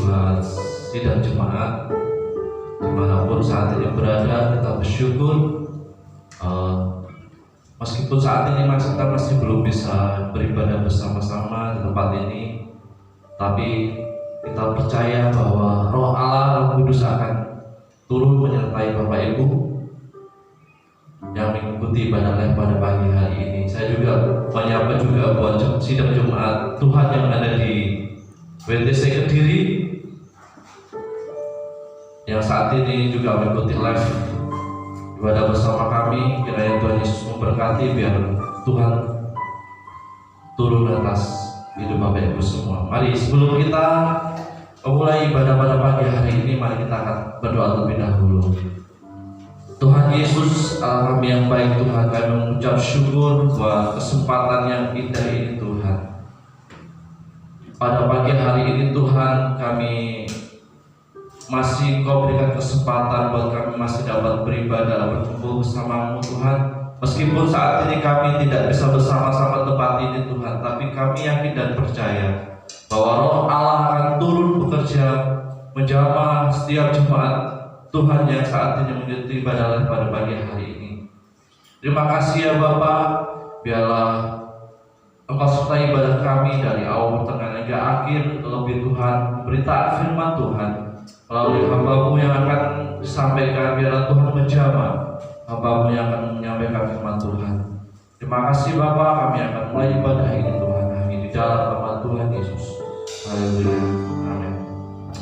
buat sidang jemaat dimanapun saat ini berada. Kita bersyukur meskipun saat ini kita masih belum bisa beribadah bersama-sama di tempat ini, tapi kita percaya bahwa Roh Allah, Roh Kudus akan turun menyertai Bapak Ibu yang mengikuti ibadah live pada pagi hari ini. Saya juga menyapa juga buat sidang jemaat Tuhan yang ada di WTC Kediri yang saat ini juga mengikuti live ibadah bersama kami. Kiranya Tuhan Yesus memberkati, biar Tuhan turun atas hidup Bapak Ibu semua. Mari sebelum kita memulai ibadah pada pagi hari ini, mari kita akan berdoa terlebih dahulu. Tuhan Yesus, Allah kami yang baik, Tuhan, kami mengucap syukur buat kesempatan yang indah ini, Tuhan. Pada pagi hari ini, Tuhan, kami masih Kau berikan kesempatan buat kami masih dapat beribadah, berkumpul bersama-Mu, Tuhan. Meskipun saat ini kami tidak bisa bersama-sama tempat ini, Tuhan, tapi kami yakin dan percaya bahwa Roh Allah akan turun bekerja menjamah setiap jemaat Tuhan yang saat ini mengikuti ibadah pada pagi hari ini. Terima kasih ya Bapak, biarlah Engkau sertai ibadah kami dari awal pertengahan hingga akhir. Terlebih Tuhan, berita firman Tuhan melalui hamba-Mu yang akan disampaikan, biarlah Tuhan menjamah hamba-Mu yang akan menyampaikan firman Tuhan. Terima kasih Bapak, kami akan mulai ibadah ini Tuhan, kami di dalam nama Tuhan Yesus. Haleluya. Amin.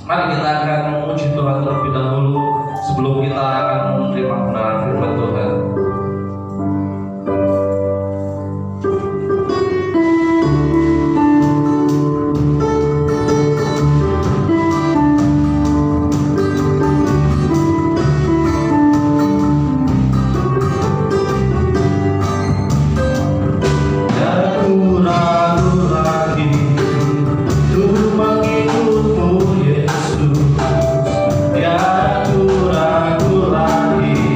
Mari kita akan memuji Tuhan terlebih dahulu sebelum kita akan menerima kebenaran firman Tuhan. Ragu lagi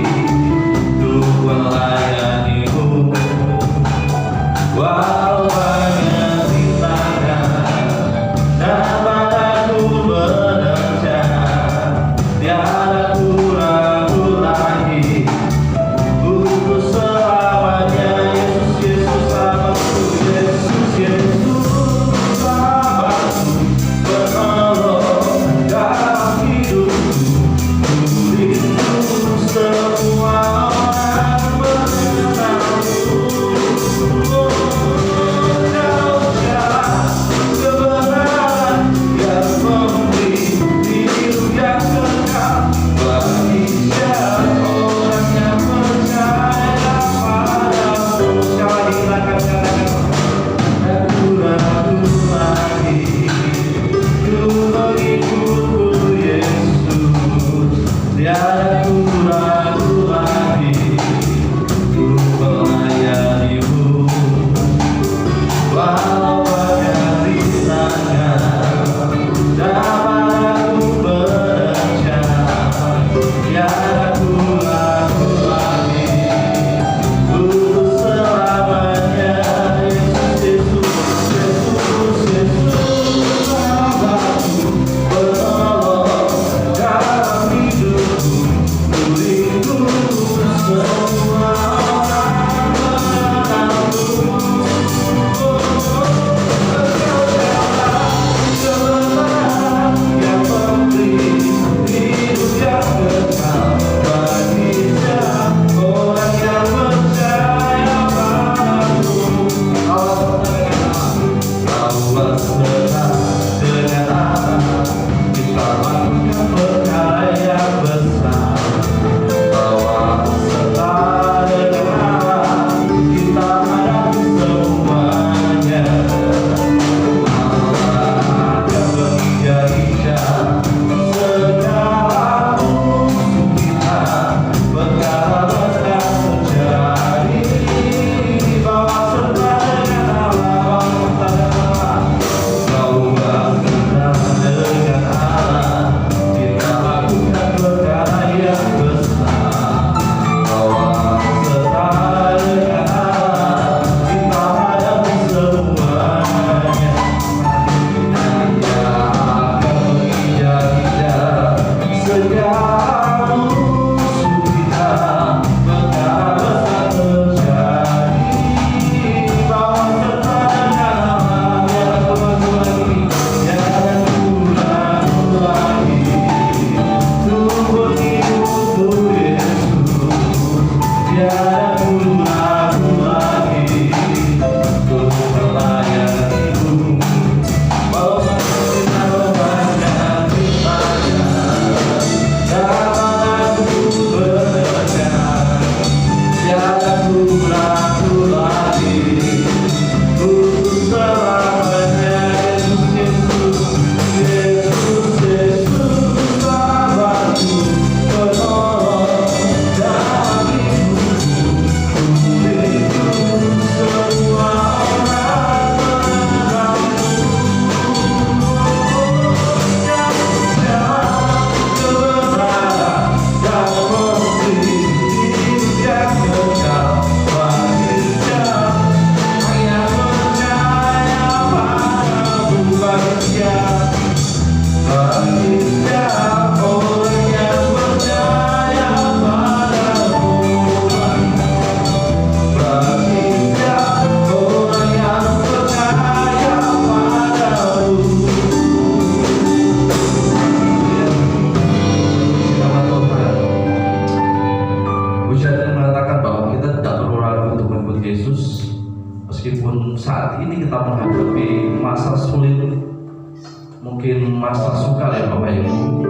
masukkan ya Bapak Ibu,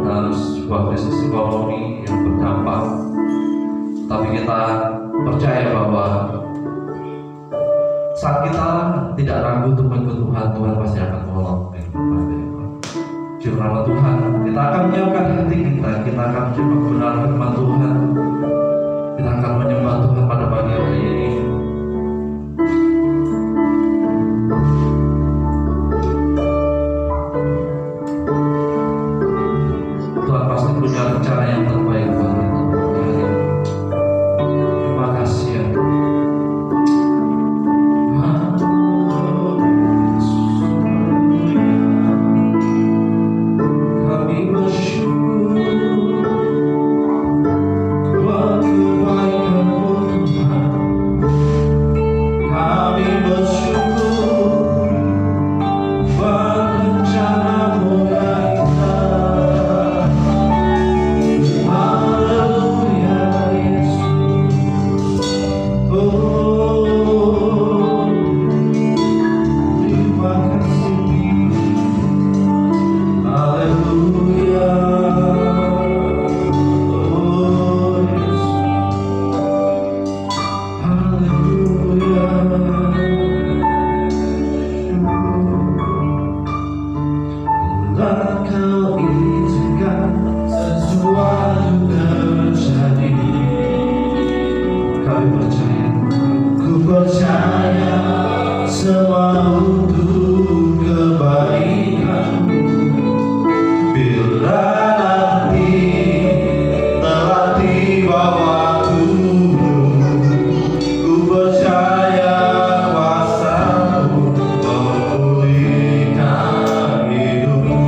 dalam sebuah krisis ekonomi yang berdampak. Tapi kita percaya bahwa saat kita tidak ragu untuk mengikut Tuhan, Tuhan pasti akan tolong. Firman Tuhan, kita akan menyiapkan hati kita akan mencoba kebenaran firman Tuhan, kita akan menyembah Tuhan pada pagi hari ini. Tuhan pasti punya rencana yang terbaik buat kita. Terima kasih ya. Kau izinkan sesuatu terjadi. Kami percaya, ku percaya semua untuk kebaikan. Bila nanti telah tiba waktumu, ku percaya kuasa-Mu memulihkan hidupmu.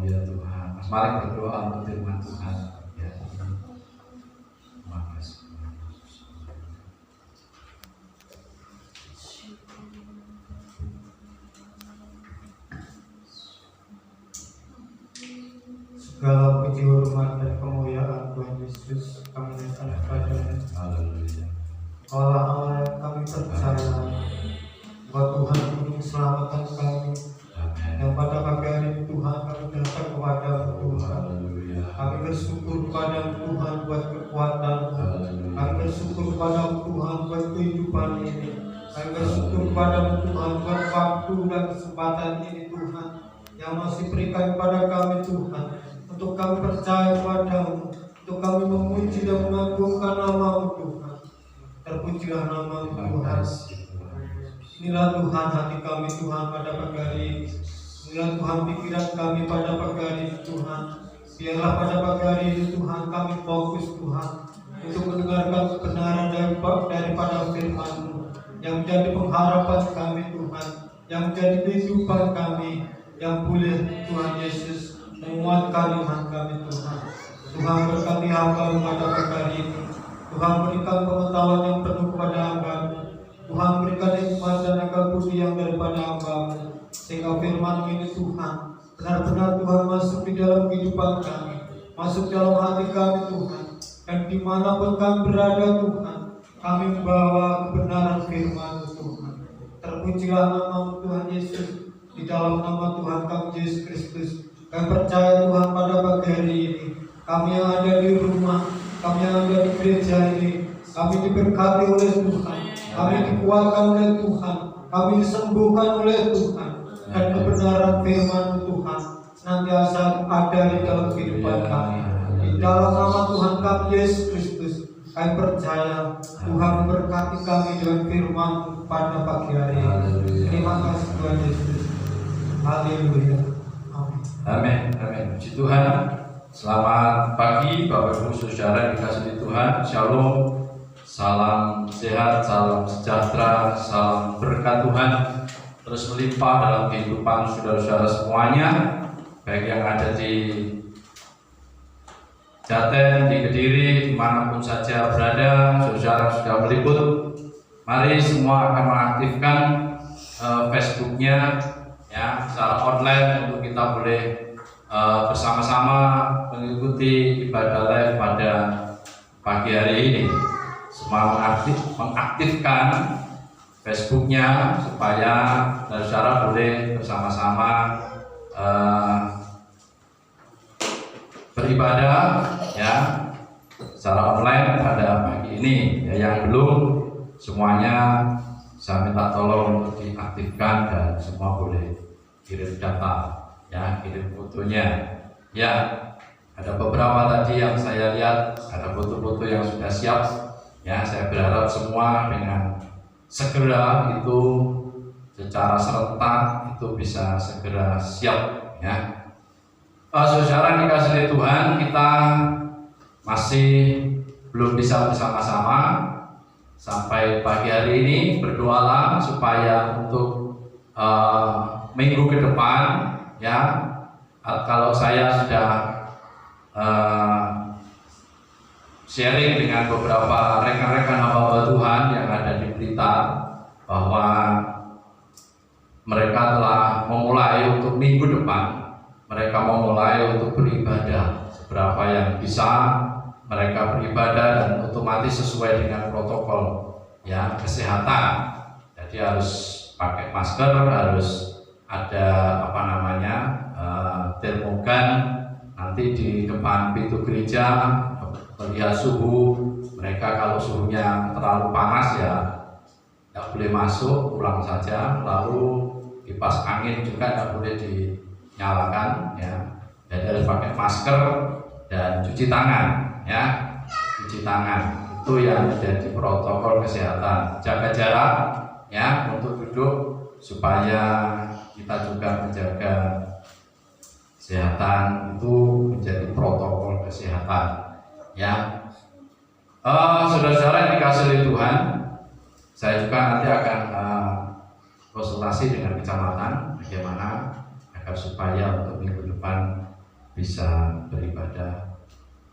ya Tuhan. Mas mari berdoa untuk firman Tuhan. Ya. Terima kasih. Segala puji hormat dan kemuliaan Tuhan Yesus kami naikkan kepada-Nya. Haleluya. Allah yang kami percaya bahwa Tuhan ingin menyelamatkan kami. Amin. Yang pada pagi hari ini Tuhan kami datang kepada Tuhan. Haleluya. Kami bersyukur kepada Tuhan buat kekuatan. Kami bersyukur kepada Tuhan buat kehidupan ini. Kami bersyukur kepada Tuhan buat waktu dan kesempatan ini Tuhan yang masih berikan kepada kami Tuhan. Untuk kami percaya padamu, untuk kami memuji dan mengagungkan nama-Mu Tuhan. Terpujilah nama-Mu Tuhan. Inilah Tuhan hati kami Tuhan pada pagi hari ini. Inilah Tuhan pikiran kami pada pagi hari ini Tuhan. Biarlah pada pagi hari ini Tuhan kami fokus Tuhan untuk mendengarkan kebenaran daripada firman-Mu yang menjadi pengharapan kami Tuhan, yang menjadi kehidupan kami, yang boleh Tuhan Yesus menguatkan iman kami Tuhan. Tuhan berkati hamba-Mu pada pagi hari ini. Tuhan berikan pengetahuan yang penuh kepada hamba-Mu. Tuhan berikan hikmat dan akal budi yang daripada hamba-Mu, sehingga firman ini Tuhan benar-benar Tuhan masuk di dalam kehidupan kami, masuk dalam hati kami Tuhan, dan dimanapun kami berada Tuhan, kami membawa kebenaran firman Tuhan. Terpujilah nama Tuhan Yesus. Di dalam nama Tuhan kami Yesus Kristus, kami percaya Tuhan pada pagi hari ini, kami yang ada di rumah, kami yang ada di gereja ini, kami diberkati oleh Tuhan, kami dikuatkan oleh Tuhan, kami disembuhkan oleh Tuhan, dan kebenaran firman Tuhan senantiasa ada di dalam kehidupan kami. Di dalam nama Tuhan kami Yesus Kristus, kami percaya Tuhan memberkati kami dengan firman pada pagi hari ini. Terima kasih Tuhan Yesus. Haleluya. Amin. Amin. Amin. Puji Tuhan. Selamat pagi Bapak Ibu Saudara yang dikasihi Tuhan. Shalom. Salam sehat, salam sejahtera, salam berkat Tuhan terus melimpah dalam kehidupan saudara-saudara semuanya, baik yang ada di Jaten, di Kediri, dimanapun saja berada, saudara sudah meliput. Mari semua akan mengaktifkan Facebooknya ya secara online untuk kita boleh bersama-sama mengikuti ibadah live pada pagi hari ini. Semua mengaktifkan Facebooknya supaya saudara boleh bersama-sama beribadah ya secara online pada pagi ini. Ya, yang belum semuanya saya minta tolong untuk diaktifkan dan semua boleh kirim data ya, kirim fotonya ya. Ada beberapa tadi yang saya lihat ada foto-foto yang sudah siap ya. Saya berharap semua dengan segera itu secara serentak itu bisa segera siap ya. Saudara dikasihi Tuhan, kita masih belum bisa bersama-sama sampai pagi hari ini. Berdoalah supaya untuk minggu ke depan ya, kalau saya sudah sharing dengan beberapa rekan-rekan hamba Tuhan yang ada di Blitar bahwa mereka telah memulai untuk minggu depan, mereka memulai untuk beribadah seberapa yang bisa mereka beribadah dan otomatis sesuai dengan protokol ya kesehatan. Jadi harus pakai masker, harus ada termogan nanti di depan pintu gereja melihat suhu. Mereka kalau suhunya terlalu panas ya tidak boleh masuk, pulang saja. Lalu kipas angin juga tidak boleh dinyalakan ya. Jadi harus pakai masker dan cuci tangan ya, cuci tangan itu yang menjadi protokol kesehatan. Jaga jarak ya untuk duduk supaya kita juga menjaga kesehatan, itu menjadi protokol kesehatan ya. Saudara-saudara yang dikasihi oleh Tuhan, saya juga nanti akan konsultasi dengan kecamatan bagaimana agar supaya untuk minggu depan bisa beribadah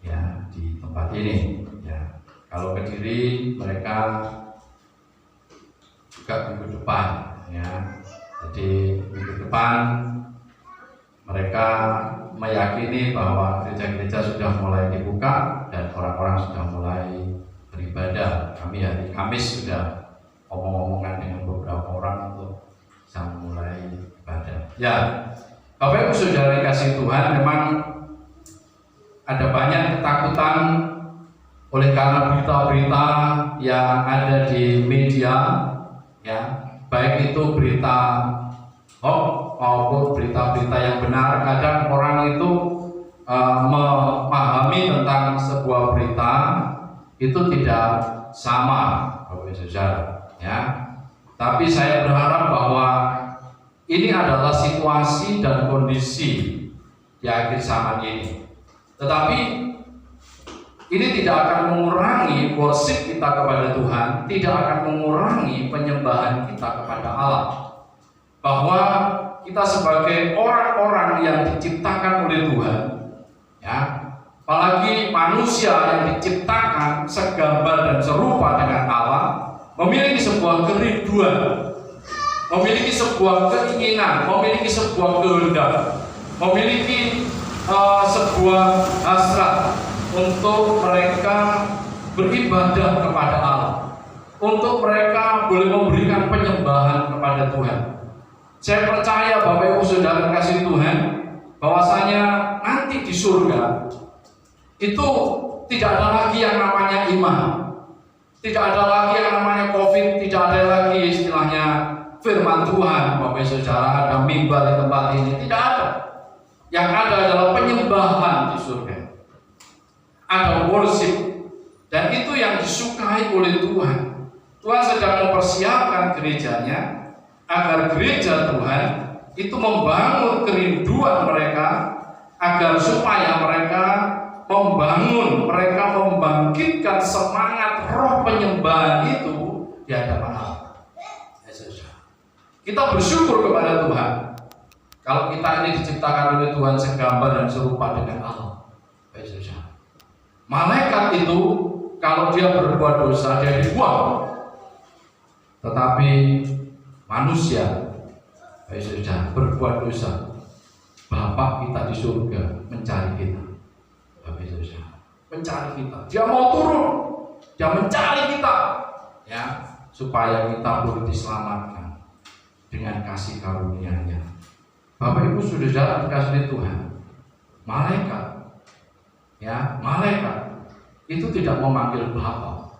ya di tempat ini ya. Kalau Kediri mereka juga minggu depan ya. Jadi minggu depan mereka meyakini bahwa gereja-gereja sudah mulai dibuka dan orang-orang sudah mulai beribadah. Kami hari Kamis sudah omong-omongan dengan beberapa orang untuk bisa mulai ibadah. Ya, Bapak Ibu Saudara kasih Tuhan, memang ada banyak ketakutan oleh karena berita-berita yang ada di media, ya, baik itu berita hoax maupun berita-berita yang benar. Kadang orang itu memahami tentang sebuah berita itu tidak sama, Bapak Ibu Saudara, ya. Tapi saya berharap bahwa ini adalah situasi dan kondisi di akhir zaman ini. Tetapi ini tidak akan mengurangi worship kita kepada Tuhan, tidak akan mengurangi penyembahan kita kepada Allah. Bahwa kita sebagai orang-orang yang diciptakan oleh Tuhan, ya, apalagi manusia yang diciptakan segambar dan serupa dengan Allah, memiliki sebuah kerinduan, memiliki sebuah keinginan, memiliki sebuah kehendak, memiliki sebuah hasrat untuk mereka beribadah kepada Allah, untuk mereka boleh memberikan penyembahan kepada Tuhan. Saya percaya Bapak Ibu Saudara kasih Tuhan, bahwasanya nanti di surga itu tidak ada lagi yang namanya iman, tidak ada lagi yang namanya COVID, tidak ada lagi istilahnya firman Tuhan, Bapak Ibu Saudara, ada mimbar di tempat ini, tidak ada. Yang ada adalah penyembahan di surga, ada worship, dan itu yang disukai oleh Tuhan. Tuhan sedang mempersiapkan gerejanya agar gereja Tuhan itu membangun kerinduan mereka, agar supaya mereka membangun, mereka membangkitkan semangat roh penyembahan itu di hadapan Allah. Kita bersyukur kepada Tuhan kalau kita ini diciptakan oleh Tuhan segambar dan serupa dengan Allah. Malaikat itu kalau dia berbuat dosa dia dibuang, tetapi manusia berbuat dosa, Bapa kita di surga mencari kita, mencari kita. Dia mau turun, dia mencari kita, ya, supaya kita boleh diselamatkan dengan kasih karunia-Nya. Bapak Ibu Saudara dikasihi Tuhan, malaikat, ya, malaikat itu tidak memanggil Bapa.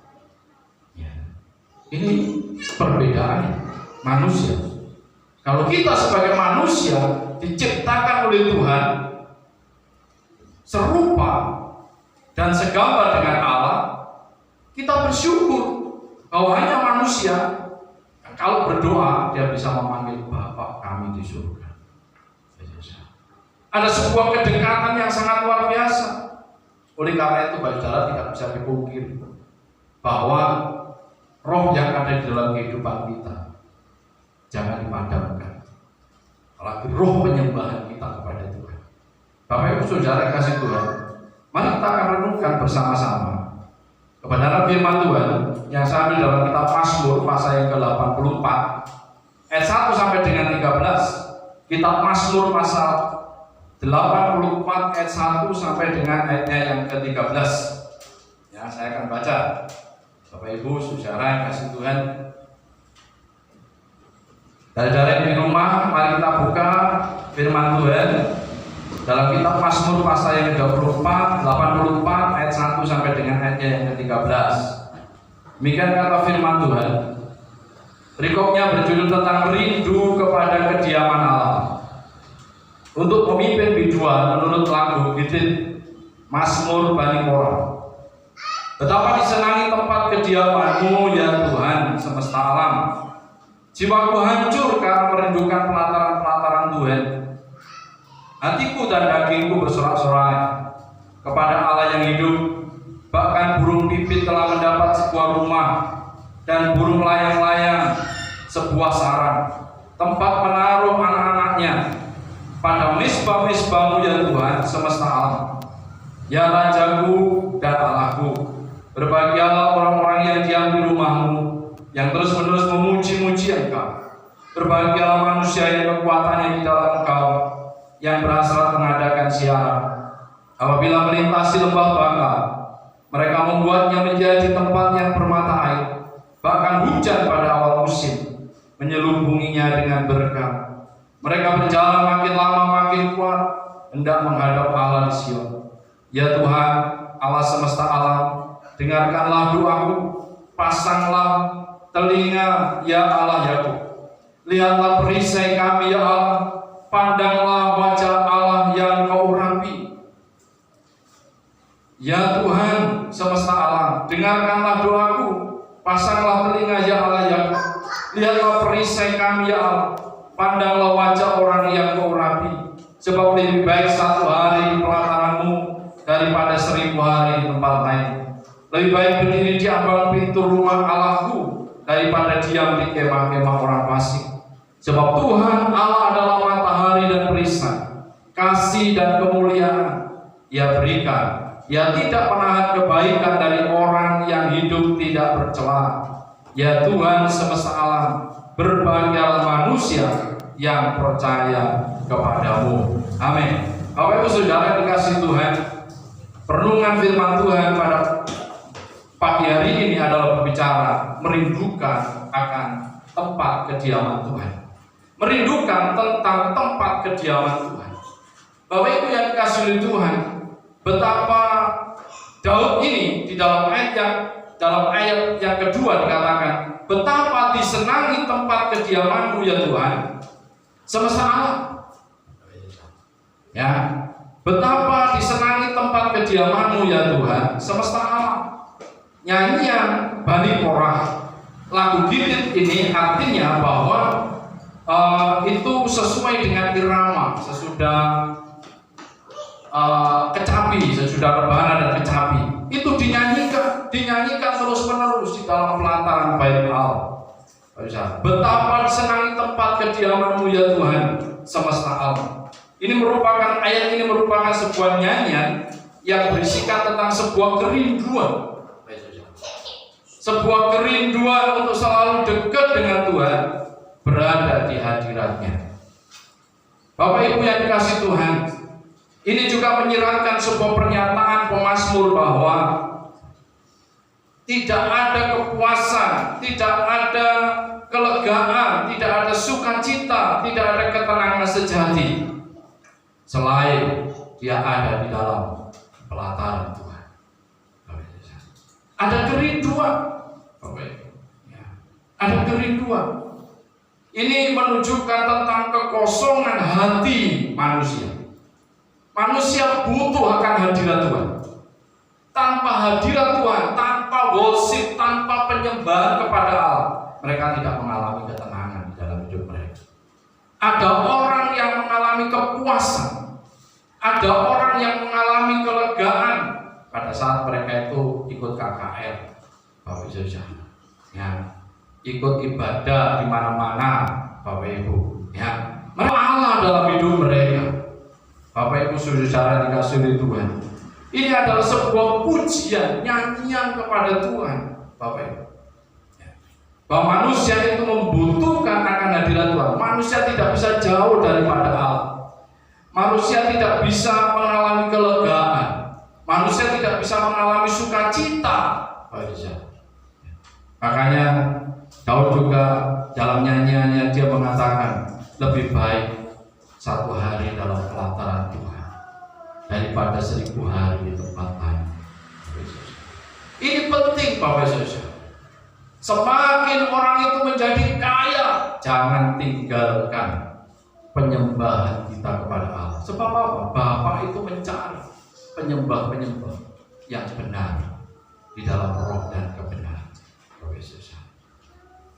Ya. Ini perbedaannya manusia. Kalau kita sebagai manusia diciptakan oleh Tuhan serupa dan segambar dengan Allah, kita bersyukur bahwa hanya manusia kalau berdoa dia bisa memanggil Bapa kami di surga. Ada sebuah kedekatan yang sangat luar biasa. Oleh karena itu, Bapak Saudara, tidak bisa dipungkiri bahwa roh yang ada di dalam kehidupan kita jangan dipadamkan, apalagi roh penyembahan kita kepada Tuhan. Bapak Ibu Saudara kasih Tuhan, mari kita akan renungkan bersama-sama kebenaran firman Tuhan yang saya ambil dalam kitab Mazmur pasal yang ke-84 ayat 1 sampai dengan 13. Kitab Mazmur pasal 84 ayat 1 sampai dengan ayatnya yang ke-13. Ya, saya akan baca. Bapak Ibu Saudara yang kasih Tuhan, dari di rumah, mari kita buka firman Tuhan dalam kitab Mazmur pasal yang ke-24, 84 ayat 1 sampai dengan ayatnya yang ke-13. Demikian kata firman Tuhan. Perikopnya berjudul tentang rindu kepada kediaman Allah. Untuk pemimpin biduan menurut lagu Gidit Mazmur Bani Korah. Betapa disenangi tempat kediaman-Mu ya Tuhan semesta alam. Jiwaku hancur karena merindukan pelataran-pelataran Tuhan. Hatiku dan dagingku bersorak-sorai kepada Allah yang hidup. Bahkan burung pipit telah mendapat sebuah rumah, dan burung layang-layang sebuah sarang, tempat menaruh anak-anaknya. pada misbah-misbah-Mu ya Tuhan semesta alam. Ya Rajaku dan Allahku, berbahagialah orang-orang yang diam di rumah-Mu, yang terus-menerus memuji-muji Engkau. Berbahagialah manusia yang kekuatannya di dalam Engkau, yang berhasrat mengadakan siaran. Apabila melintasi lembah bakar, mereka membuatnya menjadi tempat yang bermata air. Bahkan hujan pada awal musim menyelubunginya dengan berkah. Mereka berjalan makin lama makin kuat, hendak menghadap Allah di Sion. Ya Tuhan, Allah semesta alam, dengarkanlah doaku, pasanglah telinga ya Allah Yakub. Lihatlah perisai kami ya Allah, pandanglah wajah Allah yang Kau urapi. Ya Tuhan semesta alam, dengarkanlah doaku, pasanglah telinga ya Allah Yakub. Lihatlah perisai kami ya Allah, pandanglah wajah orang yang Kau urapi. Sebab lebih baik 1 hari di pelataran-Mu daripada 1000 hari di tempat lain. Lebih baik berdiri di ambang pintu rumah Allahku daripada diam di kemah-kemah orang fasik. Sebab Tuhan Allah adalah matahari dan perisai, kasih dan kemuliaan Ia berikan. Ia tidak menahan kebaikan dari orang yang hidup tidak bercela. Ya Tuhan semesta alam, berbahagialah manusia yang percaya kepadamu. Amin. Bapak Ibu Saudara dikasihi Tuhan, renungan firman Tuhan pada pagi hari ini adalah berbicara merindukan akan tempat kediaman Tuhan. Merindukan tentang tempat kediaman Tuhan. Bapak Ibu yang dikasihi Tuhan, betapa Daud ini di dalam ayat yang kedua dikatakan, betapa disenangi tempat kediaman-Mu ya Tuhan semesta alam. Ya, betapa disenangi tempat kediaman-Mu ya Tuhan semesta alam. Nyanyian Bani Korah, lagu Gitit ini artinya bahwa itu sesuai dengan irama sesudah kecapi, sesudah rebana dan kecapi. Itu dinyanyikan terus menerus di dalam pelataran Bait Allah. Betapa disenangi tempat kediaman-Mu ya Tuhan semesta alam. Ayat ini merupakan sebuah nyanyian yang berisikan tentang sebuah kerinduan. Sebuah kerinduan untuk selalu dekat dengan Tuhan, berada di hadirat-Nya. Bapak Ibu yang dikasihi Tuhan, ini juga menyiratkan sebuah pernyataan pemazmur bahwa tidak ada kepuasan, tidak ada kelegaan, tidak ada sukacita, tidak ada ketenangan sejati selain dia ada di dalam pelataran Tuhan. Ada kerinduan, ada kerinduan. Ini menunjukkan tentang kekosongan hati manusia. Manusia butuh akan hadirat Tuhan. Tanpa hadirat Tuhan, tanpa worship, tanpa penyembahan kepada Allah, mereka tidak mengalami ketenangan di dalam hidup mereka. Ada orang yang mengalami kepuasan, ada orang yang mengalami kelegaan pada saat mereka itu ikut KKR, Bapak Ibu, ya, ikut ibadah di mana-mana, Bapak Ibu, ya, Allah dalam hidup mereka. Bapak Ibu Saudara dikasihi Tuhan, ini adalah sebuah pujian, nyanyian kepada Tuhan, Bapak Ibu. Bahwa manusia itu membutuhkan akan hadirat Tuhan. Manusia tidak bisa jauh daripada Allah. Manusia tidak bisa mengalami kelegaan. Manusia tidak bisa mengalami sukacita. Makanya Daud juga dalam nyanyiannya dia mengatakan, lebih baik 1 hari dalam pelataran Tuhan daripada 1000 hari di tempat lain. Ini penting Bapak Ibu. Semakin orang itu menjadi kaya, jangan tinggalkan penyembahan kita kepada Allah. Sebab apa? Bapa itu mencari penyembah-penyembah yang benar di dalam roh dan kebenaran.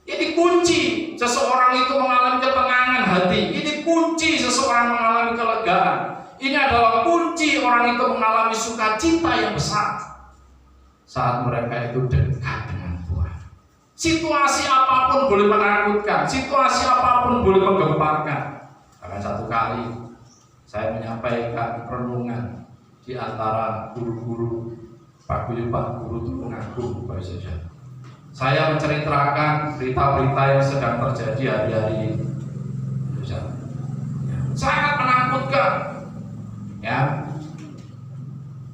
Ini kunci seseorang itu mengalami ketenangan hati. Ini kunci seseorang mengalami kelegaan. Ini adalah kunci orang itu mengalami sukacita yang besar saat mereka itu dekat dengan Tuhan. Situasi apapun boleh menakutkan, situasi apapun boleh menggemparkan. Bahkan satu kali saya menyampaikan renungan di antara guru-guru, paguyuban guru Tulung Agung, Bapak Saudara. Saya menceritakan berita-berita yang sedang terjadi hari-hari ini, sangat menakutkan. Ya,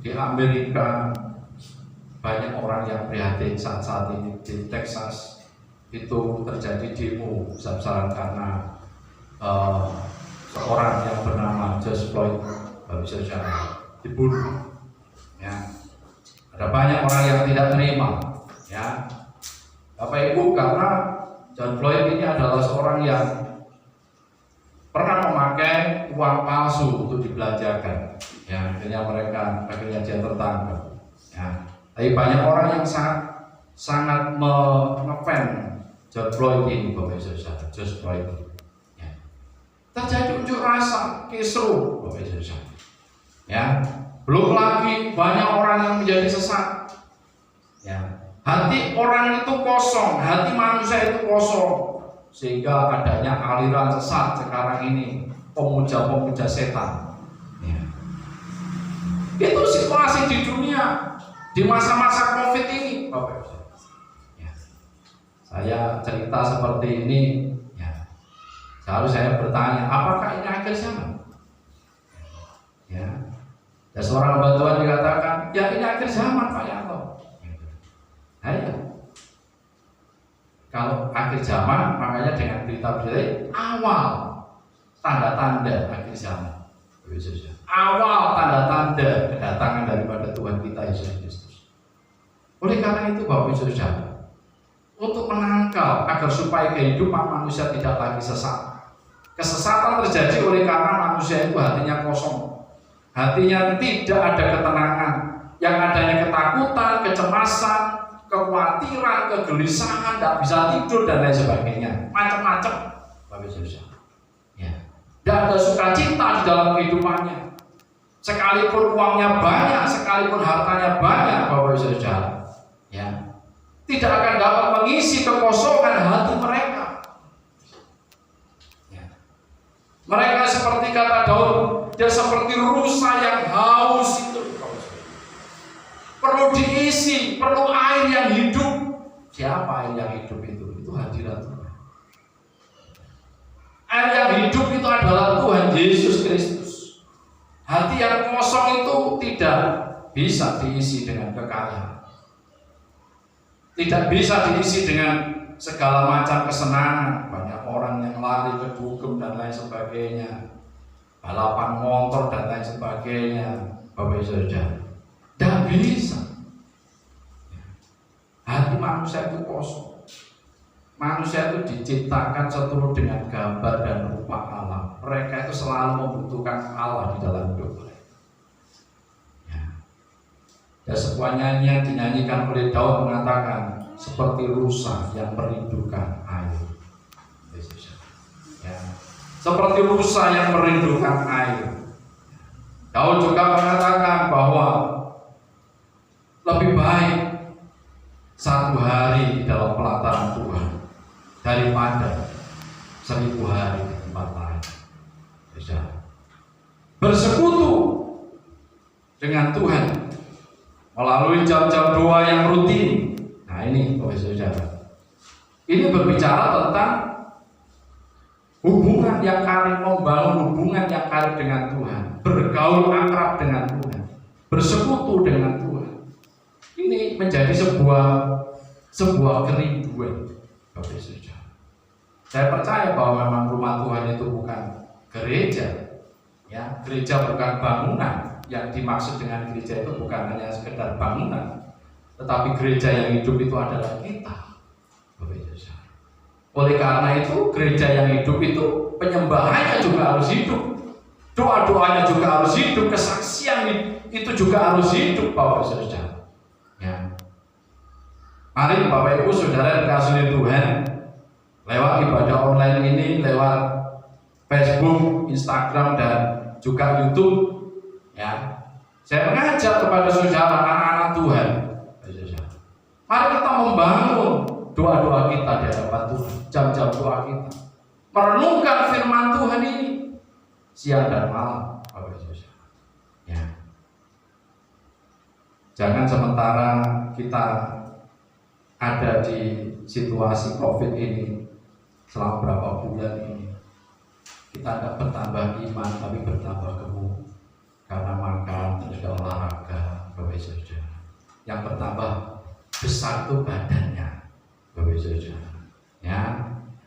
di Amerika banyak orang yang prihatin saat ini. Di Texas itu terjadi demo besar-besaran karena seorang yang bernama George Floyd dibunuh. Ya, ada banyak orang yang tidak terima. Ya, Bapak Ibu, karena George Floyd ini adalah seorang yang pernah memakai uang palsu untuk dibelanjakan. Ya, akhirnya dia tertangkap. Ya, tapi banyak orang yang sangat ngefans George Floyd ini, Bapak Ibu Saudara. George Floyd ini. Ya. Terjadi unjuk rasa, kisruh, Bapak Ibu Saudara. Ya, belum lagi banyak orang yang menjadi sesat. Ya, hati orang itu kosong, hati manusia itu kosong, sehingga adanya aliran sesat sekarang ini, pemuja-pemuja setan. Ya. Itu situasi di dunia di masa-masa COVID ini, Bapak Ibu. Ya. Saya cerita seperti ini, ya, selalu saya bertanya, apakah ini akhir zaman? Ya. Dan seorang hamba Tuhan dikatakan, ya ini akhir zaman, Pak Yanto. Ayo. Kalau akhir zaman, makanya dengan berita-berita awal tanda-tanda akhir zaman. Awal tanda-tanda kedatangan daripada Tuhan kita Yesus Kristus. Oleh karena itu, Bapak Ibu Saudara, untuk menangkal agar supaya kehidupan manusia tidak lagi sesat. Kesesatan terjadi oleh karena manusia itu hatinya kosong. Hatinya tidak ada ketenangan, yang adanya ketakutan, kecemasan, kekhawatiran, kegelisahan, tidak bisa tidur dan lain sebagainya, macam-macam, Bapak Ibu Saudara. Ya, tidak ada sukacita di dalam kehidupannya. Sekalipun uangnya banyak, sekalipun hartanya banyak, Bapak Ibu Saudara, ya, tidak akan dapat mengisi kekosongan hati mereka. Ya. Mereka seperti kata Daud, dia seperti rusa yang haus itu. Perlu diisi, perlu air yang hidup. Siapa air yang hidup itu? Itu hadirat Tuhan. Air yang hidup itu adalah Tuhan Yesus Kristus. Hati yang kosong itu tidak bisa diisi dengan kekayaan. Tidak bisa diisi dengan segala macam kesenangan. Banyak orang yang lari ke dugem dan lain sebagainya, balapan motor dan lain sebagainya, Bapak Ibu Saudara. Tidak bisa. Hati manusia itu kosong. Manusia itu diciptakan seturut dengan gambar dan rupa Allah. Mereka itu selalu membutuhkan Allah di dalam hidup mereka. Ya. Dan sebuah nyanyian dinyanyikan oleh Daud mengatakan, seperti rusa yang merindukan air. Ya. Seperti rusa yang merindukan air. Daud juga mengatakan bahwa lebih baik satu hari di dalam pelataran Tuhan daripada 1000 hari di tempat lain. Bersekutu dengan Tuhan melalui jam-jam doa yang rutin. Nah ini, Bapak Saudara, ini berbicara tentang hubungan yang karib, membangun hubungan yang karib dengan Tuhan, bergaul akrab dengan Tuhan, bersekutu dengan Tuhan. Ini menjadi sebuah kerinduan, Bapak Saudara. Saya percaya bahwa memang rumah Tuhan itu bukan gereja, ya. Gereja bukan bangunan. Yang dimaksud dengan gereja itu bukan hanya sekedar bangunan, tetapi gereja yang hidup itu adalah kita, Bapak Saudara. Oleh karena itu, gereja yang hidup itu penyembahannya juga harus hidup, doa-doanya juga harus hidup, kesaksian itu juga harus hidup, Bapak Saudara. Ya. Mari Bapak Ibu Saudara dikasihi Tuhan, lewat ibadah online ini, lewat Facebook, Instagram dan juga YouTube, ya, saya mengajak kepada saudara anak-anak Tuhan, mari kita membangun doa-doa kita di hadapan Tuhan, jam-jam doa kita, merenungkan firman Tuhan ini siang dan malam. Bapak Ibu Saudara. Ya. Jangan sementara kita ada di situasi COVID ini selama berapa bulan ini, kita tidak bertambah iman tapi bertambah gemuk karena makan terus olahraga, Bapak Ibu Saudara. Yang bertambah besar itu badannya, Bapak Ibu Saudara. Ya,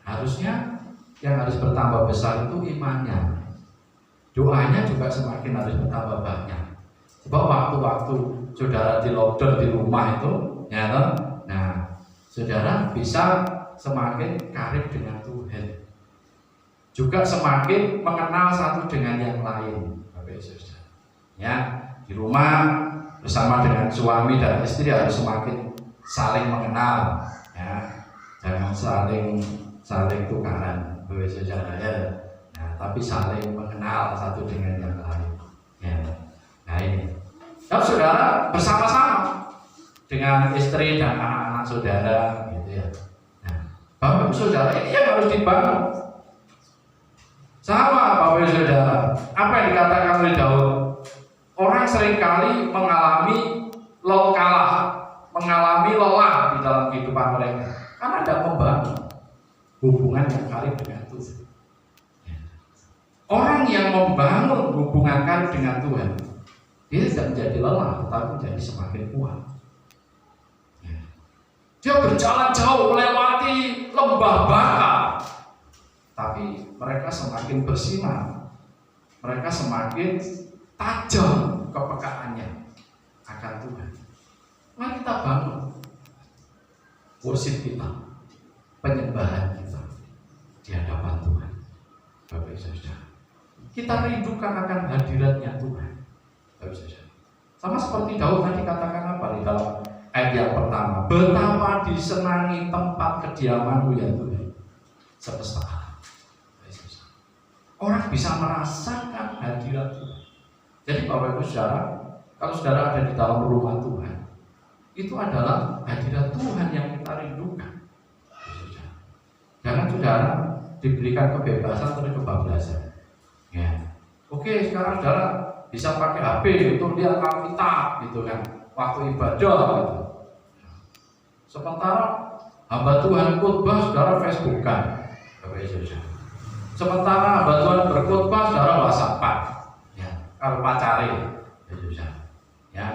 harusnya yang harus bertambah besar itu imannya. Doanya juga semakin harus bertambah banyak. Sebab waktu-waktu saudara di lockdown di rumah itu, ya toh, nah, saudara bisa semakin karib dengan Tuhan. Juga semakin mengenal satu dengan yang lain, Bapak Ibu Saudara. Ya, di rumah bersama dengan suami dan istri harus semakin saling mengenal, ya. Jangan saling tukaran, Bapak Ibu Saudara, ya. Nah, tapi saling mengenal satu dengan yang lain. Ya. Nah ini. Dan saudara bersama-sama dengan istri dan anak-anak saudara, gitu ya. Nah, Bapak Ibu Saudara, ini yang harus dibangun. Sama Bapak Ibu Saudara, apa yang dikatakan oleh Daud? Orang seringkali mengalami mengalami lelah di dalam kehidupan mereka karena tidak membangun hubungan yang karib dengan Tuhan. Orang yang membangun hubungan karib dengan Tuhan, dia tidak menjadi lelah, tetapi menjadi semakin kuat. Dia berjalan jauh melewati lembah baka, tapi mereka semakin bersinar, mereka semakin tajam kepekaannya akan Tuhan. Mari kita bangun worship kita, penyembahan kita di hadapan Tuhan, Bapak Ibu Saudara. Kita rindukan akan hadiratnya Tuhan, Bapak Ibu Saudara. Sama seperti Daud tadi katakan apa di dalam ayat yang pertama, betapa disenangi tempat kediamanmu ya Tuhan semesta alam. Orang bisa merasakan hadirat Tuhan. Jadi Bapak Ibu Saudara, kalau saudara ada di dalam rumah Tuhan, itu adalah hadirat Tuhan yang kita rindukan. Jangan saudara diberikan kebebasan atau kebablasan. Ya. Oke, sekarang saudara bisa pakai HP untuk lihat Alkitab gitu kan, waktu ibadah gitu. Sementara hamba Tuhan khotbah, saudara Facebookan, Bapak Ibu Saudara. Sementara hamba Tuhan berkhotbah, saudara WhatsAppan, ya, kalau pacari, Bapak Ibu Saudara. Ya,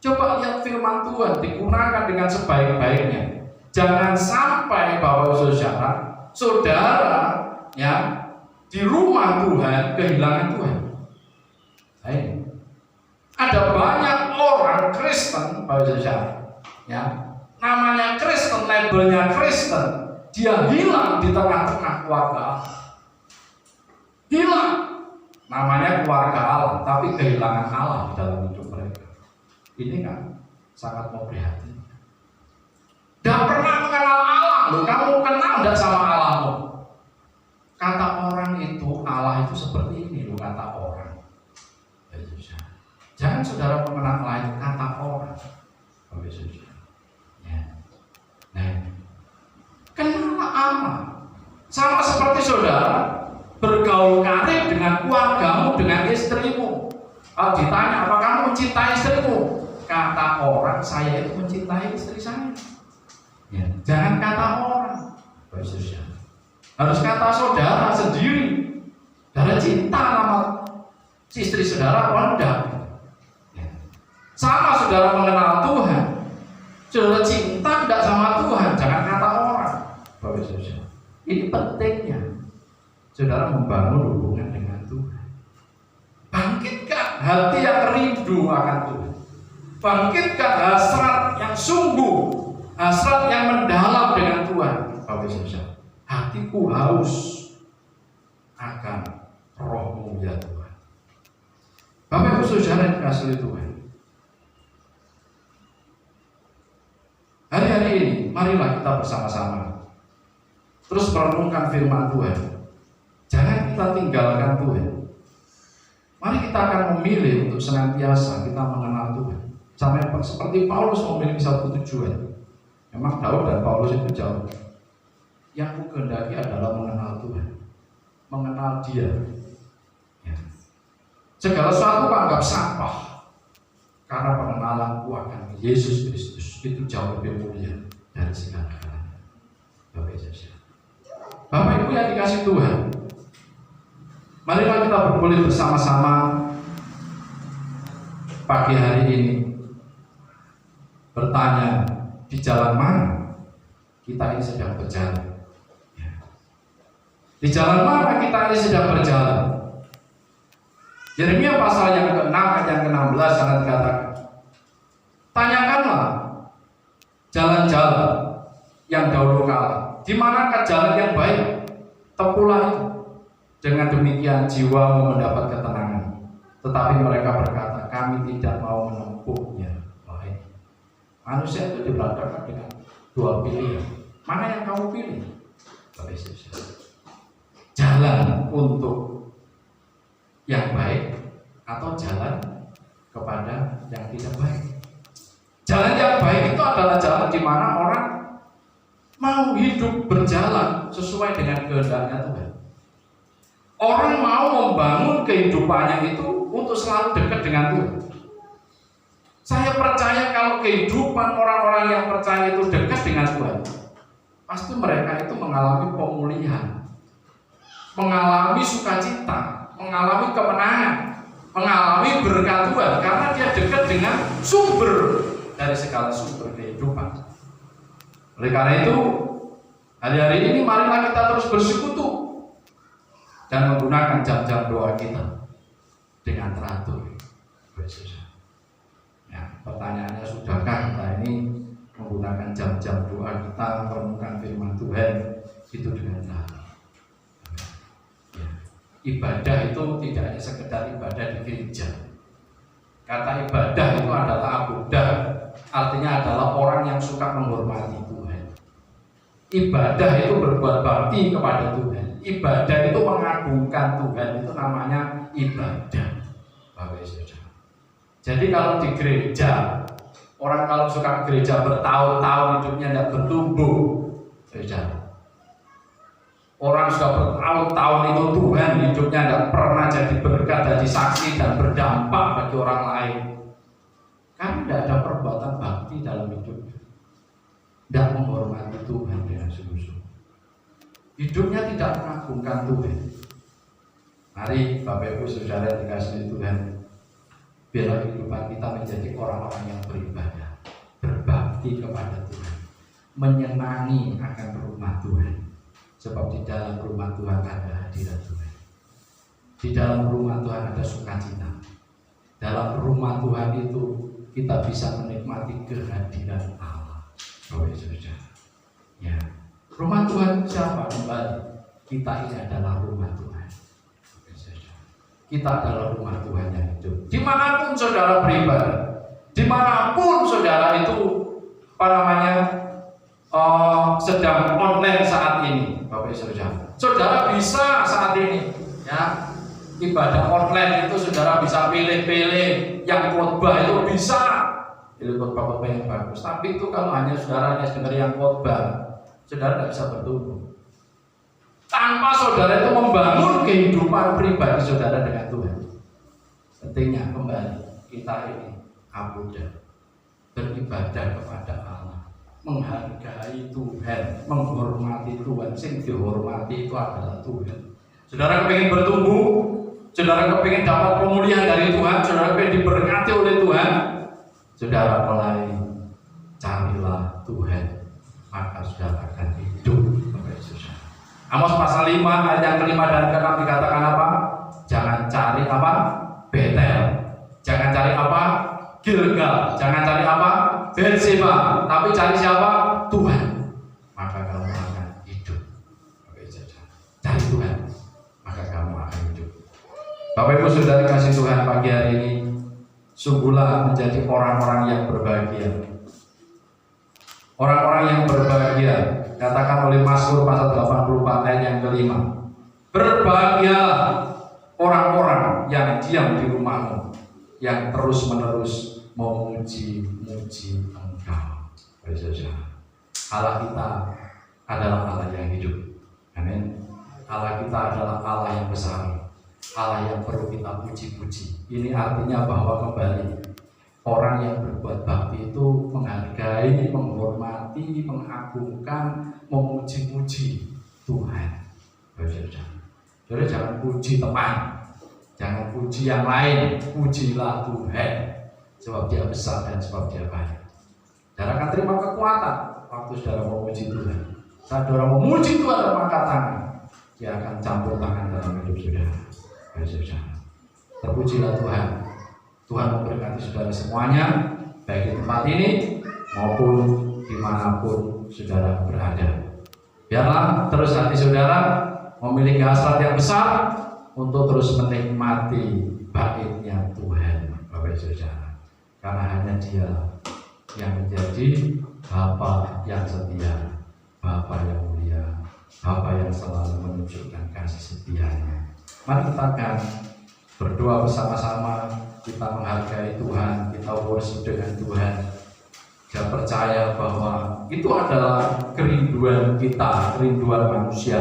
coba lihat firman Tuhan digunakan dengan sebaik-baiknya. Jangan sampai Bapak Ibu Saudara, ya, di rumah Tuhan kehilangan Tuhan. Baik. Ada banyak orang Kristen, Bapak Ibu Saudara, ya, namanya Kristen, labelnya Kristen, dia hilang di tengah-tengah keluarga. Hilang, namanya keluarga Allah, tapi kehilangan Allah di dalam hidup mereka. Ini kan sangat memprihatinkan. Tidak pernah mengenal Allah, loh. Kamu kenal tidak sama Allahmu? Kata orang itu, Allah itu seperti ini, loh, kata orang. Jangan saudara mengenal Allah itu kata orang. Ya. Nah, kenal Allah. Sama seperti saudara bergaul karib dengan keluargamu, dengan istrimu. Kalau ditanya, apa kamu mencintai istrimu? Kata orang, saya itu mencintai istri saya. Ya. Jangan kata orang. Harus kata saudara sendiri. Saudara cinta sama istri saudara, tidak. Ya. Sama saudara mengenal Tuhan, saudara cinta tidak sama Tuhan, jangan kata orang. Ini pentingnya saudara membangun hubungan dengan Tuhan. Bangkitkan hati yang rindu akan Tuhan. Bangkitkan hasrat yang sungguh, hasrat yang mendalam dengan Tuhan. Hatiku haus akan Roh-Mu ya Tuhan. Bapak Ibu Saudara yang dikasihi Tuhan, hari-hari ini marilah kita bersama-sama terus merenungkan firman Tuhan. Jangan kita tinggalkan Tuhan. Mari kita akan memilih untuk senantiasa kita mengenal Tuhan. Sampai seperti Paulus memiliki satu tujuan. Memang Daud dan Paulus itu jauh. Yang ku kehendaki adalah mengenal Tuhan, mengenal Dia. Ya. Segala sesuatu anggap sampah. Karena pengenalanku akan Yesus Kristus itu jauh lebih mulia dari segala-galanya. Bapak Ibu yang dikasih Tuhan, marilah kita berkulit bersama-sama pagi hari ini bertanya, di jalan mana kita ini sedang berjalan? Di jalan mana kita ini sedang berjalan? Yeremia pasal yang ke-6 ayat yang ke-16 sangat dikatakan, tanyakanlah jalan-jalan yang dahulu kala, di manakah jalan yang baik? Tempuhlah itu. Dengan demikian jiwamu mendapat ketenangan. Tetapi mereka berkata, kami tidak mau menempuhnya. Baik. Manusia itu diberhadapkan dengan dua pilihan. Mana yang kamu pilih? Jalan untuk yang baik atau jalan kepada yang tidak baik. Jalan yang baik itu adalah jalan di mana orang mau hidup berjalan sesuai dengan kehendaknya Tuhan. Orang mau membangun kehidupannya itu untuk selalu dekat dengan Tuhan. Saya percaya kalau kehidupan orang-orang yang percaya itu dekat dengan Tuhan, pasti mereka itu mengalami pemulihan, mengalami sukacita, mengalami kemenangan, mengalami berkat Tuhan, karena dia dekat dengan sumber dari segala sumber kehidupan. Oleh karena itu, hari-hari ini marilah kita terus bersekutu dan menggunakan jam-jam doa kita dengan teratur. Ya, pertanyaannya, sudahkah kita ini menggunakan jam-jam doa kita merenungkan firman Tuhan itu dengan teratur? Ya. Ibadah itu tidak hanya sekedar ibadah di gereja. Kata ibadah itu adalah abudah, artinya adalah orang yang suka menghormati Tuhan. Ibadah itu berbuat bakti kepada Tuhan. Ibadah itu mengagungkan Tuhan, itu namanya ibadah. Bapak Ibu Saudara. Jadi kalau di gereja, orang kalau suka gereja bertahun-tahun hidupnya tidak bertumbuh, saudara. Orang sudah bertahun-tahun itu Tuhan hidupnya tidak pernah jadi berkat, jadi saksi dan berdampak bagi orang lain. Karena tidak ada perbuatan bakti dalam hidupnya, tidak menghormati Tuhan dengan sungguh-sungguh. Hidupnya tidak mengagungkan Tuhan. Mari Bapak Ibu Saudara dikasihi Tuhan, biarlah kehidupan kita menjadi orang-orang yang beribadah, berbakti kepada Tuhan, menyenangi akan rumah Tuhan. Sebab di dalam rumah Tuhan ada hadirat Tuhan. Di dalam rumah Tuhan ada sukacita. Dalam rumah Tuhan itu kita bisa menikmati kehadiran Allah. Ya. Rumah Tuhan siapa? Kembali, kita ini adalah rumah Tuhan. Kita adalah rumah Tuhan yang hidup. Dimanapun saudara beribadah, dimanapun saudara itu sedang online saat ini, Bapak Ibu saudara bisa saat ini ya ibadah online itu saudara bisa pilih-pilih yang khotbah itu bisa pilih khotbah yang bagus. Tapi itu kalau hanya saudara dengar yang khotbah, saudara tidak bisa bertumbuh. Tanpa saudara itu membangun kehidupan pribadi saudara dengan Tuhan. Pentingnya kembali kita ini abudah, beribadah kepada Allah, menghargai Tuhan, menghormati Tuhan. Sing dihormati itu adalah Tuhan. Saudara kepingin bertumbuh, saudara kepingin dapat pemulihan dari Tuhan, saudara kepingin diberkati oleh Tuhan, saudara mulai carilah Tuhan, maka saudara akan hidup. Amos pasal 5 ayat yang kelima dan keenam dikatakan apa? Jangan cari apa? Betel. Jangan cari apa? Gilgal. Jangan cari apa? Berseba. Tapi cari siapa? Tuhan. Maka kamu akan hidup. Cari Tuhan, maka kamu akan hidup. Bapak Ibu Saudara kasih Tuhan, pagi hari ini sungguhlah menjadi orang-orang yang berbahagia. Orang-orang yang berbahagia, katakan oleh Mazmur pasal 84 ayat yang kelima. Berbahagialah orang-orang yang diam di rumahmu, yang terus-menerus memuji-muji Engkau. Allah kita adalah Allah yang hidup. Amin. Allah kita adalah Allah yang besar. Allah yang perlu kita puji-puji. Ini artinya bahwa kembali orang yang berbuat bakti itu menghargai, menghormati, mengagungkan, memuji-puji Tuhan. Saudara jangan puji teman, jangan puji yang lain, pujilah Tuhan. Sebab Dia besar dan sebab Dia baik. Saudara akan terima kekuatan waktu saudara memuji Tuhan. Saat saudara memuji Tuhan dan mengangkat tangan, Dia akan campur tangan dalam hidup saudara. Terpujilah Tuhan. Tuhan memberkati saudara semuanya, baik di tempat ini maupun dimanapun saudara berada. Biarlah terus hati saudara memiliki hasrat yang besar untuk terus menikmati baiknya Tuhan, Bapak Saudara. Karena hanya Dia yang menjadi Bapa yang setia, Bapa yang mulia, Bapa yang selalu menunjukkan kasih setianya. Mari kita akan berdoa bersama-sama, kita menghargai Tuhan, kita worship dengan Tuhan. Saya percaya bahwa itu adalah kerinduan kita, kerinduan manusia.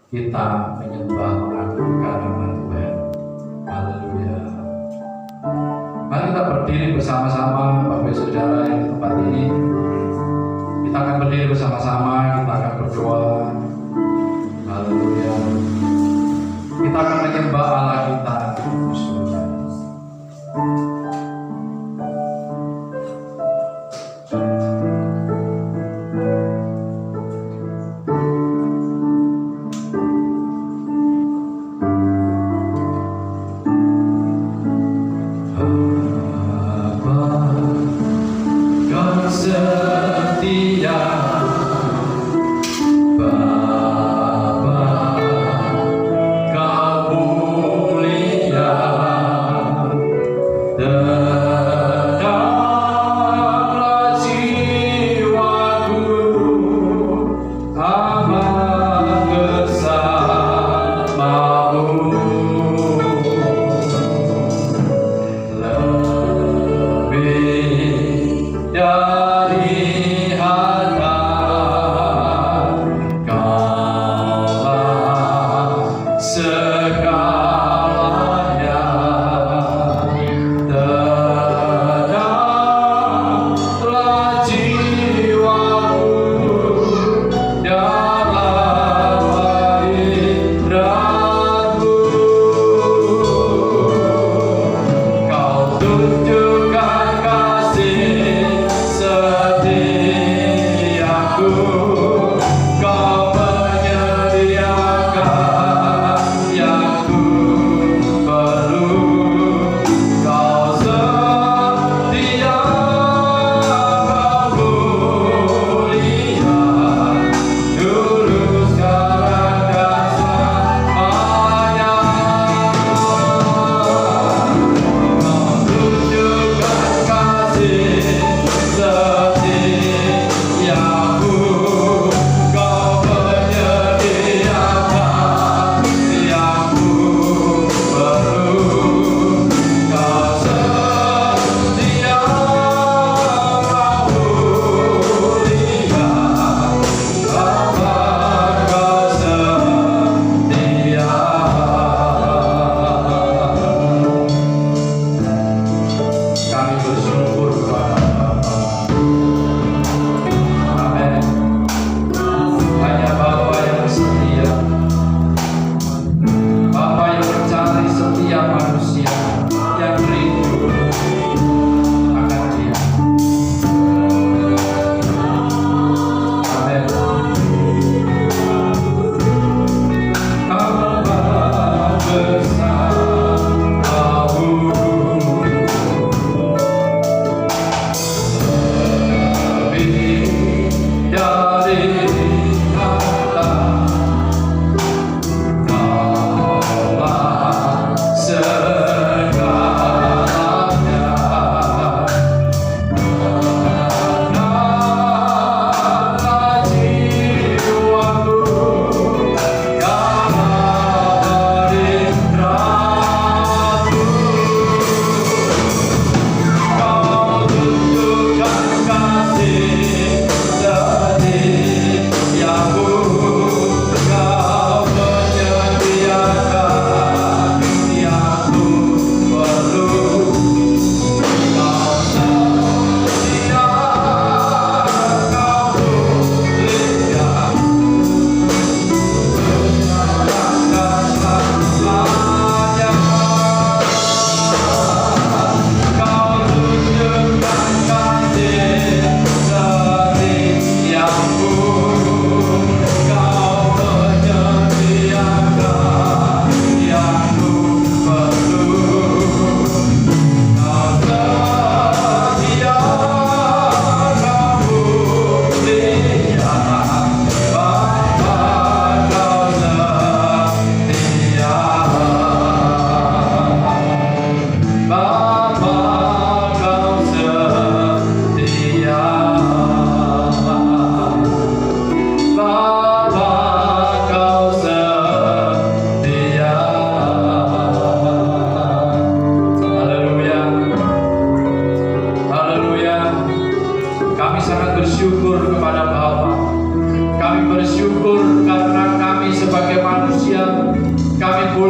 Kita menyembah mengagungkan nama Tuhan. Haleluya. Mari kita berdiri bersama-sama, Bapak Saudara yang di tempat ini. Kita akan berdiri bersama-sama, kita akan berdoa. Haleluya. Kita akan menyembah Allah kita. The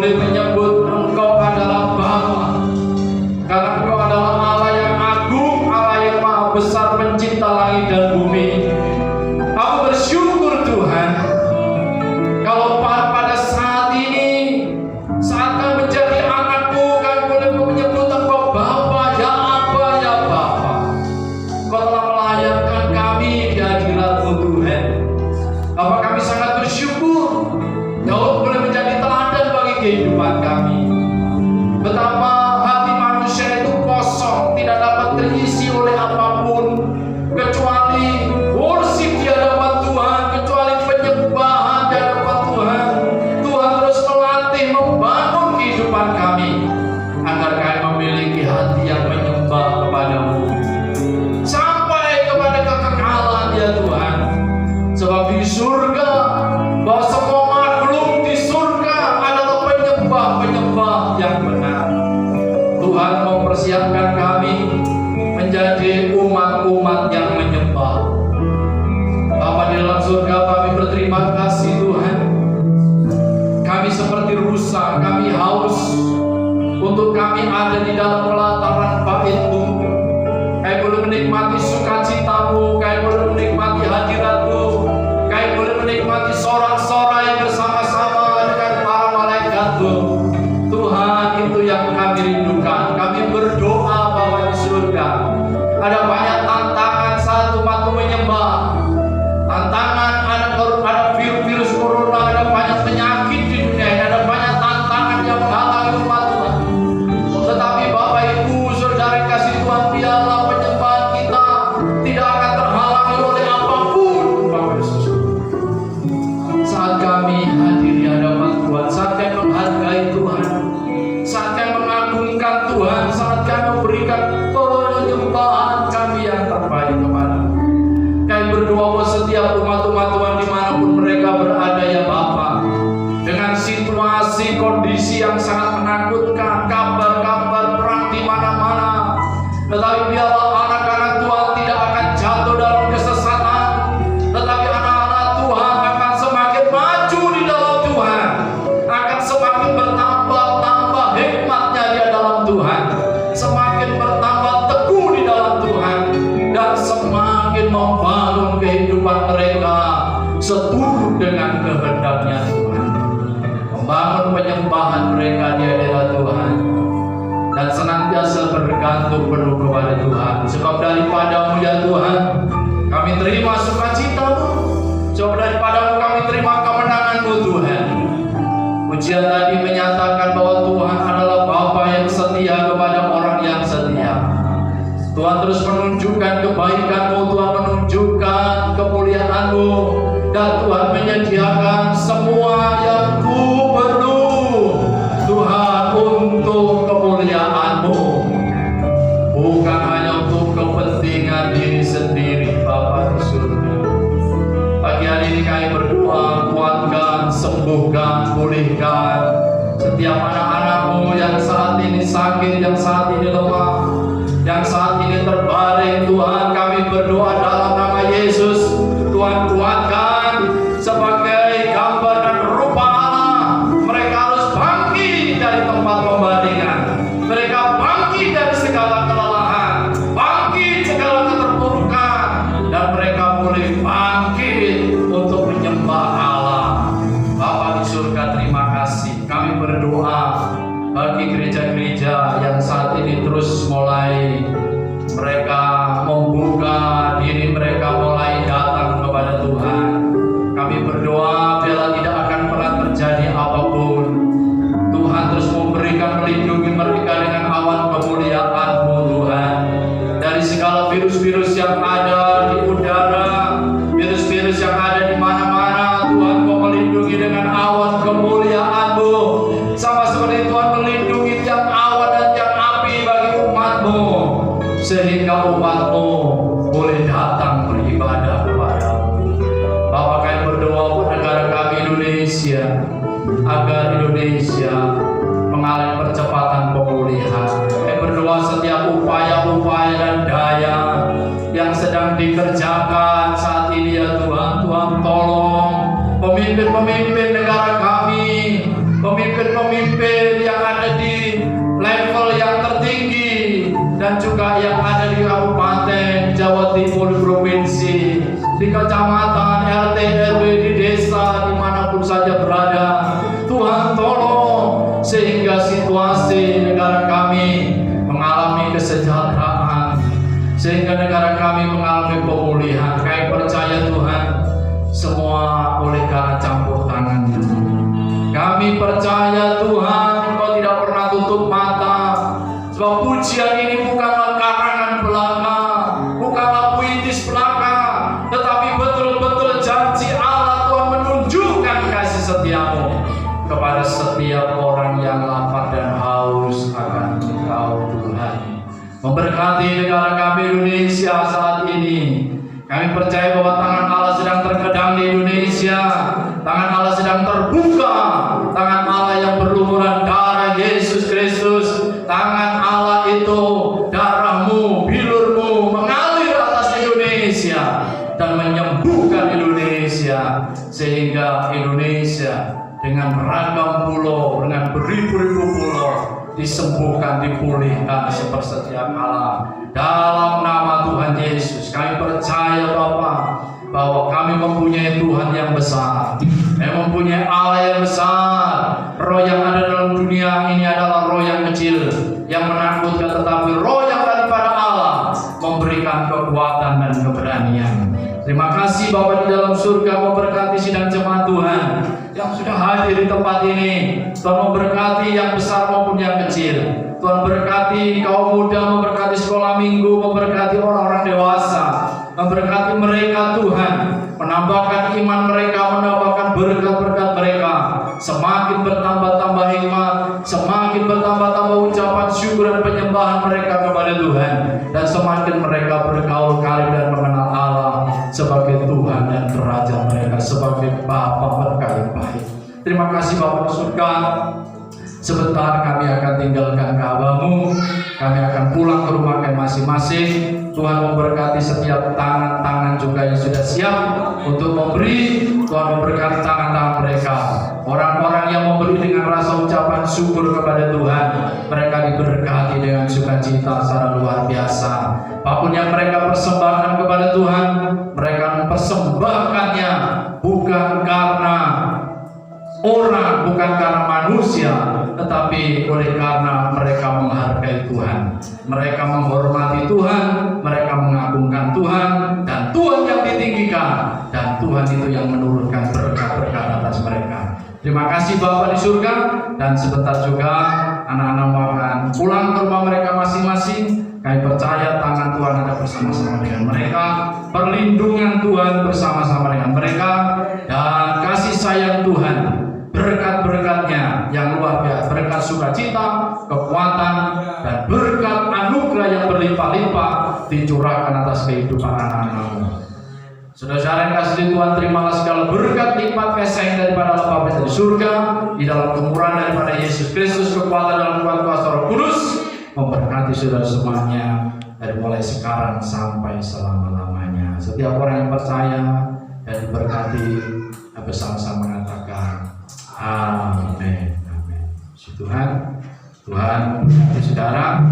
boleh menyebut Engkau adalah Bapa, karena Engkau adalah Allah yang agung, Allah yang maha besar, pencipta langit dan bumi. Aku bersyukur Tuhan, kalau pada saat ini, saat kami menjadi anakmu, kami boleh menyebut Engkau Bapa, ya Aba, ya Bapa. Engkau telah melayarkan kami di hadirat-Mu Tuhan. Bapa, kami sangat bersyukur Kau boleh menjadi teladan bagi kehidupan kami. Betapa hati manusia itu kosong, tidak dapat terisi oleh apapun kecuali worship di hadapan Tuhan, kecuali penyembahan di hadapan Tuhan. Tuhan terus melatih, membangun kehidupan kami agar kami memiliki hati yang menyembah kepada-Mu sampai kepada kekekalan, ya Tuhan. Sebab di surga, bahwa semua makhluk di surga adalah penyembah-penyembah yang benar. Tuhan mempersiapkan kami menjadi umat-umat yang menyembah. Bapa di dalam surga, kami berterima kasih Tuhan. Kami seperti rusa, kami haus untuk kami ada di dalam pelataran bait-Mu. Kami boleh menikmati sukacita-Mu, kami boleh menikmati hadirat-Mu, kami boleh menikmati sorak-sorai bersama-sama dengan para malaikat-Mu. Tuhan, itu yang kami rindukan. Kami berdoa bahwa di surga ada banyak tantangan saat umat-Mu menyembah. Tantangan, ada virus corona, ada banyak penyakit di dunia ini, ada banyak tantangan yang menghalangi umat Tuhan. Tetapi Bapak Ibu Saudara kasih Tuhan, biarlah penyembahan kita tidak akan terhalangi oleh apapun, Bapak Yesus. Saat kami hadir di hadapan Tuhan, saat kami menghargai Tuhan, saat kami mengagungkan Tuhan, saat kami memberikan penyembahan kami yang terbaik kepada-Mu. Kami berdoa buat setiap umat-umat Tuhan dimanapun mereka berada, ya Bapa, dengan situasi kondisi yang sangat menakutkan, kabar-kabar perang di mana-mana. Tetapi biarlah anak-anak Tuhan tidak akan jatuh dalam kesesatan, tetapi anak-anak Tuhan akan semakin maju di dalam Tuhan, akan semakin bertambah-tambah hikmatnya di dalam Tuhan, semakin bertambah teguh di dalam Tuhan, dan semakin membangun kehidupan mereka seturut dengan kehendak-Nya Tuhan, membangun penyembahan mereka di hadirat Tuhan, dan senantiasa bergantung penuh kepada Tuhan. Sebab daripada-Mu, ya Tuhan, kami terima sukacita-Mu. Sebab daripada-Mu kami terima kemenangan-Mu, Tuhan. Pujian tadi menyatakan bahwa Tuhan adalah Bapa yang setia kepada orang yang setia. Tuhan terus menunjukkan kebaikan-Mu, Tuhan menunjukkan kemuliaan-Mu, dan Tuhan menyediakan semua yang Ku perlu, Tuhan, untuk kemuliaan-Mu, bukan hanya untuk kepentingan diri sendiri, Bapa di surga. Pagi hari ini kami berdoa, kuatkan, sembuhkan, pulihkan setiap anak-anak-Mu yang saat ini sakit, yang saat ini lemah, yang saat ini terbaring. Tuhan, kami berdoa dalam nama Yesus, Tuhan kuatkan sebagai gambar dan rupa Allah. Mereka harus bangkit dari tempat pembandingan, mereka bangkit dari segala kelelahan, bangkit segala keterpurukan, dan mereka boleh bangkit untuk menyembah Allah. Bapa di surga, terima kasih. Kami berdoa bagi gereja-gereja yang saat ini terus mulai mereka membuka diri mereka, mulai datang kepada Tuhan. Kami berdoa biarlah tidak akan pernah terjadi apapun. Tuhan terus memberikan, melindungi mereka dengan awan kemuliaan-Mu, Tuhan, dari segala virus-virus yang ada di udara, virus-virus yang ada di mana-mana. Tuhan, Kau melindungi dengan awan kemuliaan-Mu, sama seperti Tuhan melindungi tiang awan dan tiang api bagi umat-Mu, sehingga umat-Mu boleh datang beribadah kepada-Mu. Bapa, kami berdoa buat negara kami Indonesia, agar Indonesia mengalami percepatan pemulihan. Kami berdoa setiap upaya-upaya dan daya yang sedang dikerjakan saat ini, ya Tuhan, Tuhan tolong pemimpin-pemimpin negara kami, pemimpin-pemimpin dan juga yang ada di Kabupaten Jawa Timur Provinsi, di kecamatan, RT, RW, di desa, dimanapun saja berada. Tuhan tolong sehingga situasi negara kami mengalami kesejahteraan, sehingga negara kami mengalami pemulihan. Kami percaya Tuhan, semua oleh karena campur tangan-Mu. Kami percaya Tuhan, Engkau tidak pernah tutup mata. Sebab pujian ini bukanlah karangan belaka, bukanlah puitis belaka, tetapi betul-betul janji Allah. Tuhan menunjukkan kasih setia-Mu kepada setiap orang yang lapar dan haus akan Engkau Tuhan. Memberkati negara kami Indonesia saat ini. Kami percaya bahwa tangan Allah sedang terkadang di Indonesia. Tangan Allah sedang terbuka. Tangan Allah yang berlumuran darah Yesus Kristus. Tangan Allah itu, darah-Mu, bilur-Mu mengalir atas Indonesia dan menyembuhkan Indonesia, sehingga Indonesia dengan beragam pulau, dengan beribu-ribu pulau disembuhkan, dipulihkan sepersedia kala. Dalam nama Tuhan Yesus, kami percaya Bapa bahwa kami mempunyai Tuhan yang besar, kami mempunyai Allah yang besar. Roh yang ada dalam dunia ini adalah roh yang kecil, yang menakutkan, tetapi roh yang daripada Allah memberikan kekuatan dan keberanian. Terima kasih Bapa di dalam surga, memberkati sidang jemaat Tuhan yang sudah hadir di tempat ini. Tuhan memberkati yang besar maupun yang kecil. Tuhan berkati kaum muda, memberkati sekolah minggu, memberkati orang-orang dewasa, memberkati mereka Tuhan, menambahkan iman mereka, menambahkan berkat-berkat mereka, semakin bertambah-tambah hikmat, semakin bertambah-tambah ucapan syukur dan penyembahan mereka kepada Tuhan, dan semakin mereka bergaul karib dan mengenal Allah sebagai Tuhan dan Raja mereka, sebagai Bapa mereka yang baik. Terima kasih Bapa di surga. Sebentar kami akan tinggalkan Ka'bah-Mu, kami akan pulang ke rumah kami masing-masing. Tuhan memberkati setiap tangan-tangan juga yang sudah siap untuk memberi. Tuhan memberkati tangan-tangan mereka. Orang-orang yang memberi dengan rasa ucapan syukur kepada Tuhan, mereka diberkati dengan sukacita secara luar biasa. Apapun yang mereka persembahkan kepada Tuhan, mereka mempersembahkannya bukan karena orang, bukan karena manusia, tetapi oleh karena mereka menghargai Tuhan, mereka menghormati Tuhan, mereka mengagungkan Tuhan, dan Tuhan yang ditinggikan, dan Tuhan itu yang menurunkan berkat-berkat atas mereka. Terima kasih Bapa di surga, dan sebentar juga anak-anak akan pulang ke rumah mereka masing-masing. Kami percaya tangan Tuhan ada bersama-sama dengan mereka, perlindungan Tuhan bersama-sama dengan mereka, dan kasih sayang Tuhan, berkat-berkatnya yang luar biasa, berkat sukacita, kekuatan, dan berkat anugerah yang berlimpah-limpah dicurahkan atas kehidupan anak-anak-Mu. Saudara-saudara yang kasih Tuhan, terimalah segala berkat, nikmat, kasih sayang daripada Allah Bapa di surga, di dalam kemurahan daripada Yesus Kristus, kekuatan dalam kuasa Roh Kudus, memberkati saudara semuanya dari mulai sekarang sampai selama-lamanya. Setiap orang yang percaya dan diberkati bersama-sama mengatakan amin. Amin. Tuhan memberkati saudara.